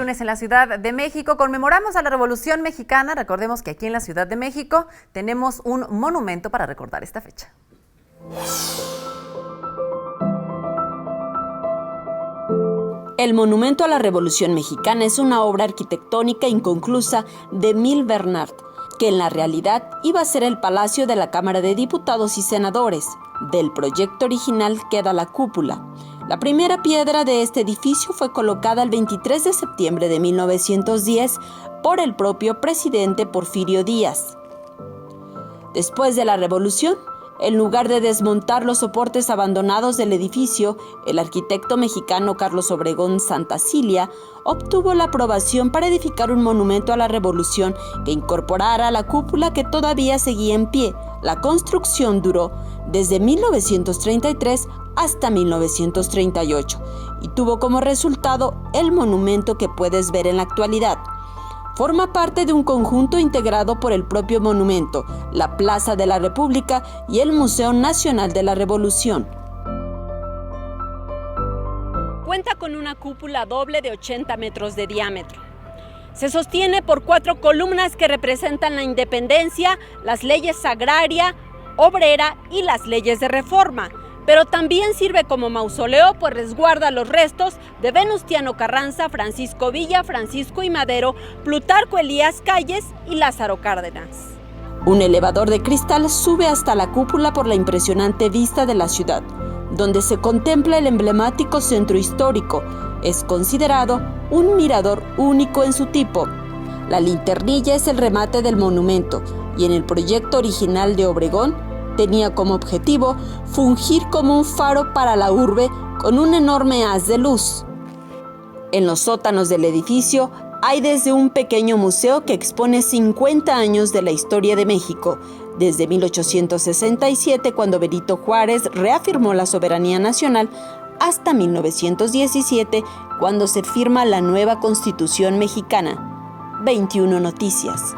lunes en la Ciudad de México. Conmemoramos a la Revolución Mexicana. Recordemos que aquí en la Ciudad de México tenemos un monumento para recordar esta fecha. El Monumento a la Revolución Mexicana es una obra arquitectónica inconclusa de Emil Bernard, que en la realidad iba a ser el Palacio de la Cámara de Diputados y Senadores. Del proyecto original queda la cúpula. La primera piedra de este edificio fue colocada el 23 de septiembre de 1910 por el propio presidente Porfirio Díaz. Después de la Revolución, en lugar de desmontar los soportes abandonados del edificio, el arquitecto mexicano Carlos Obregón Santacilia obtuvo la aprobación para edificar un monumento a la Revolución que incorporara la cúpula que todavía seguía en pie. La construcción duró desde 1933 hasta 1938 y tuvo como resultado el monumento que puedes ver en la actualidad. Forma parte de un conjunto integrado por el propio monumento, la Plaza de la República y el Museo Nacional de la Revolución. Cuenta con una cúpula doble de 80 metros de diámetro. Se sostiene por 4 columnas que representan la independencia, las leyes agraria, obrera y las leyes de reforma, pero también sirve como mausoleo, pues resguarda los restos de Venustiano Carranza, Francisco Villa, Francisco I. Madero, Plutarco Elías Calles y Lázaro Cárdenas. Un elevador de cristal sube hasta la cúpula por la impresionante vista de la ciudad, donde se contempla el emblemático centro histórico. Es considerado un mirador único en su tipo. La linternilla es el remate del monumento y en el proyecto original de Obregón tenía como objetivo fungir como un faro para la urbe con un enorme haz de luz. En los sótanos del edificio hay desde un pequeño museo que expone 50 años de la historia de México, desde 1867, cuando Benito Juárez reafirmó la soberanía nacional, hasta 1917, cuando se firma la nueva Constitución mexicana. 21 Noticias.